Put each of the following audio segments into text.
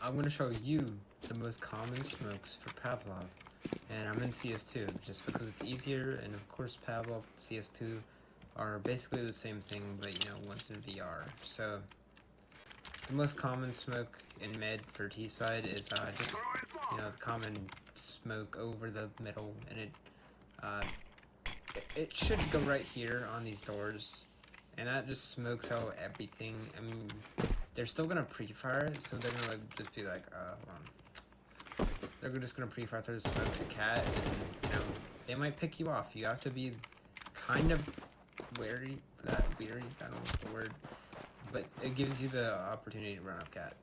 I'm going to show you the most common smokes for Pavlov. And I'm in CS2 just because it's easier, and of course Pavlov and CS2 are basically the same thing, but you know, one's in VR. So the most common smoke in mid for T side is just, you know, the common smoke over the middle, and it should go right here on these doors, and that just smokes out everything. I mean, they're still gonna pre-fire it, so they're gonna like just be like, they're just gonna pre-fire through the smoke to cat, and you know, they might pick you off. You have to be kind of wary for that. Weary, I don't know what's the word, but it gives you the opportunity to run up cat.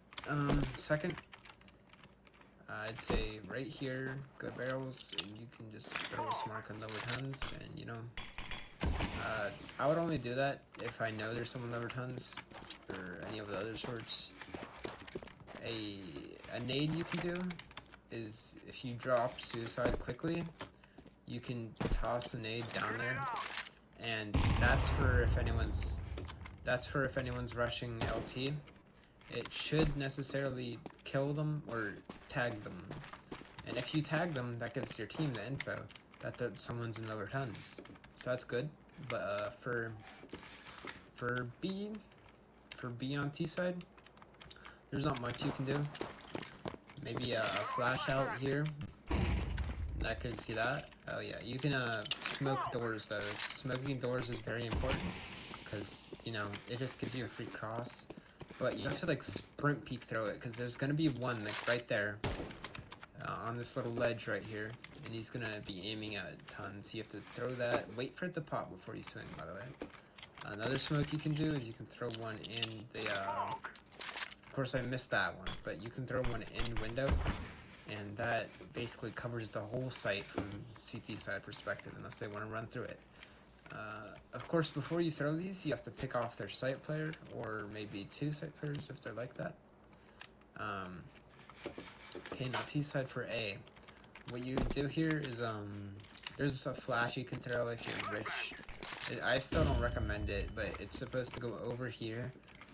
Second, I'd say right here, good barrels, and you can just throw a smart on lower tons, and you know, I would only do that if I know there's someone lower tons or any of the other sorts. A nade you can do is if you drop suicide quickly, you can toss a nade down there, and that's for if anyone's rushing LT. It should necessarily kill them or tag them, and if you tag them, that gives your team the info that someone's in lower tons, so that's good. But for B on T side, there's not much you can do. Maybe a flash out here. I could see that. Oh yeah, you can smoke doors though. Smoking doors is very important because you know it just gives you a free cross. But you have to like sprint peek throw it because there's gonna be one like right there on this little ledge right here, and he's gonna be aiming at tons. You have to throw that. Wait for it to pop before you swing. By the way, another smoke you can do is you can throw one in the. Of course, I missed that one, but you can throw one in window, and that basically covers the whole site from CT side perspective, unless they want to run through it. Of course, before you throw these, you have to pick off their site player, or maybe two site players if they're like that. Okay, now T side for A. What you do here is, there's a flash you can throw if you're rich. I still don't recommend it, but it's supposed to go over here,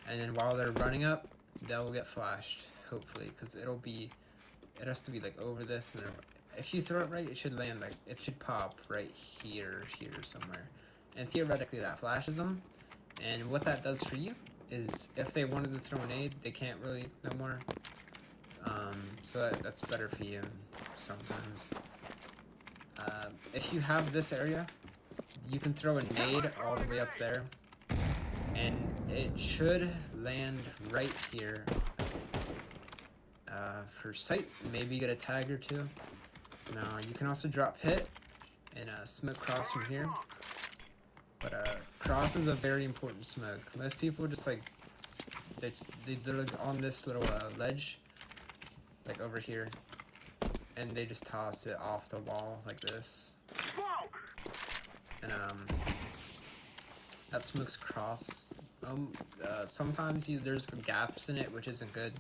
and then while they're running up, they'll get flashed, hopefully, because it has to be like over this, and if you throw it right, it should land like, it should pop right here somewhere, and theoretically that flashes them, and what that does for you is if they wanted to throw an aid, they can't really no more, so that's better for you sometimes. If you have this area, you can throw a nade all the way up there, and it should land right here for sight. Maybe get a tag or two. Now you can also drop hit and smoke cross from here, but cross is a very important smoke. Most people just like they're like on this little ledge, like over here, and they just toss it off the wall like this, and that smokes cross. Sometimes there's gaps in it, which isn't good.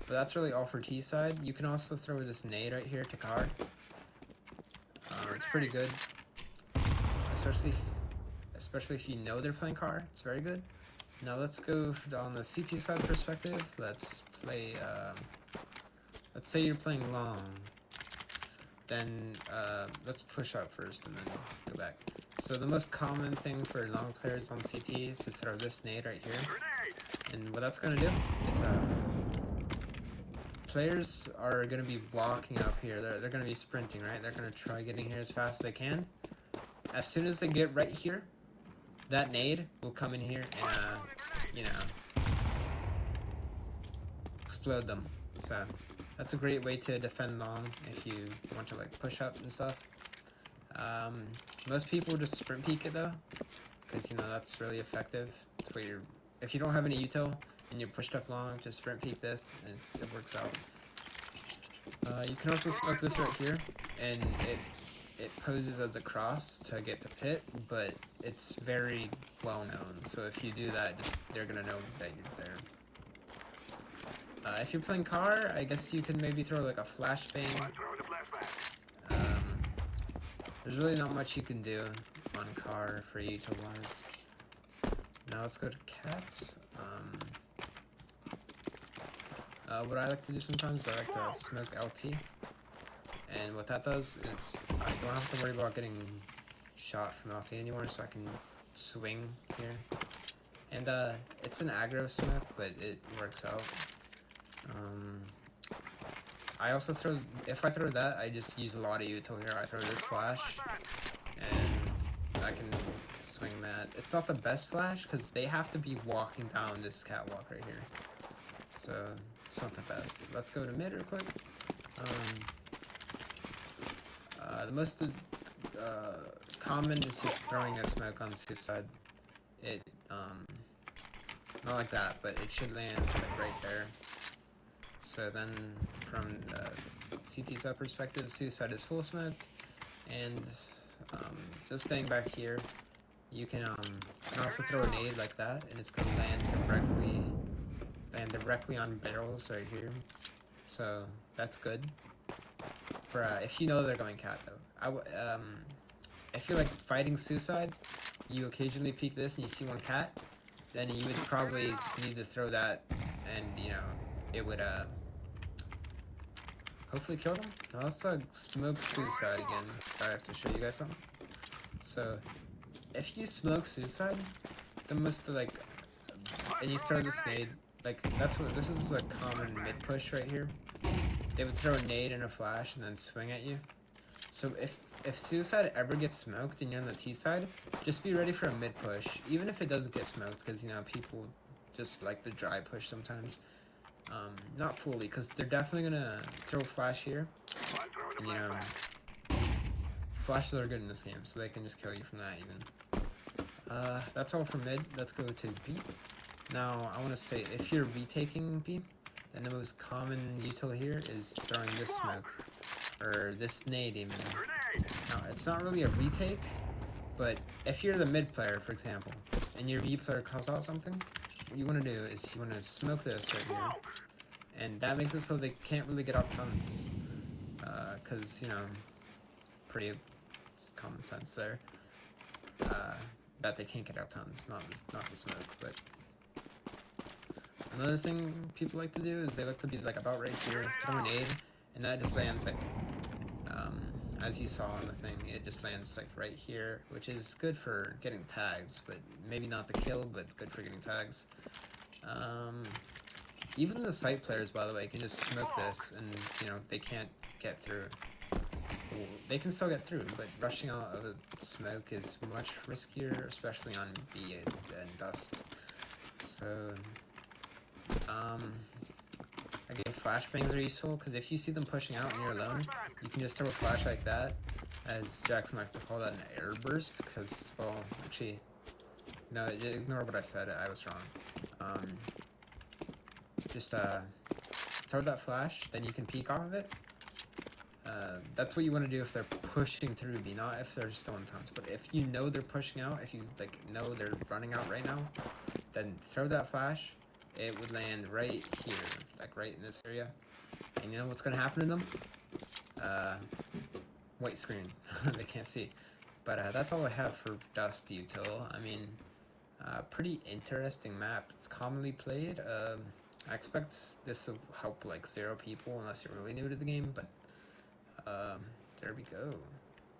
But that's really all for T side. You can also throw this nade right here to car. It's pretty good, especially if you know they're playing car. It's very good. Now let's go on the CT side perspective. Let's play. Let's say you're playing long. Then let's push up first and then go back. So the most common thing for long players on CT is to throw this nade right here, and what that's gonna do is players are gonna be walking up here. They're gonna be sprinting, right? They're gonna try getting here as fast as they can. As soon as they get right here, that nade will come in here and you know, explode them. So that's a great way to defend long if you want to like push up and stuff. Most people just sprint peek it though, because you know that's really effective. It's where if you don't have any util and you're pushed up long, just sprint peek this and it works out. You can also smoke this right here, and it poses as a cross to get to pit, but it's very well known. So if you do that, they're gonna know that you're there. If you're playing car, I guess you can maybe throw like a flashbang. There's really not much you can do on car for utilize. Now let's go to cats. What I like to do sometimes is I like to smoke LT, and what that does is I don't have to worry about getting shot from LT anymore, so I can swing here. And it's an aggro smoke, but it works out. I also throw, if I throw that, I just use a lot of util here. I throw this flash, and I can swing that. It's not the best flash, because they have to be walking down this catwalk right here. So, it's not the best. Let's go to mid real quick. The most common is just throwing a smoke on suicide. It, not like that, but it should land like right there. So then, from CT sub perspective, suicide is full smoked, and just staying back here, you can also throw a nade like that, and it's gonna land directly on barrels right here. So that's good for if you know they're going cat though. If you're like fighting suicide, you occasionally peek this and you see one cat, then you would probably need to throw that, and you know it would hopefully kill them. Now let's smoke suicide again. So I have to show you guys something. So if you smoke suicide, the most like, and you throw this nade, like that's what this is a common mid push right here. They would throw a nade and a flash and then swing at you. So if suicide ever gets smoked and you're on the T side, just be ready for a mid push, even if it doesn't get smoked, because you know people just like the dry push sometimes. Not fully, because they're definitely gonna throw a flash here, and you know flashes are good in this game, so they can just kill you from that even. That's all for mid. Let's go to B. Now I want to say, if you're retaking B, then the most common util here is throwing this smoke, or this nade even. Now, it's not really a retake, but if you're the mid player, for example, and your B player calls out something, what you want to do is you want to smoke this right here, and that makes it so they can't really get out tons, because, you know, pretty common sense there, that they can't get out tons, not the smoke, but... Another thing people like to do is they like to be like about right here, throw an aid, and that just lands like, as you saw on the thing, it just lands like right here, which is good for getting tags, but maybe not the kill, but good for getting tags. Even the site players, by the way, can just smoke this, and you know they can't get through. Well, they can still get through, but rushing out of the smoke is much riskier, especially on B and dust. So. Again, flashbangs are useful, because if you see them pushing out and you're alone, you can just throw a flash like that, as Jackson likes to call that an air burst, because, well, actually, no, ignore what I said, I was wrong. Just, throw that flash, then you can peek off of it. That's what you want to do if they're pushing through B, not if they're still in tons, but if you know they're pushing out, if you, like, know they're running out right now, then throw that flash. It would land right here, like right in this area. And you know what's gonna happen to them? White screen. They can't see. But that's all I have for Dust Util. I mean, pretty interesting map. It's commonly played. I expect this will help like 0 people unless you're really new to the game, but there we go.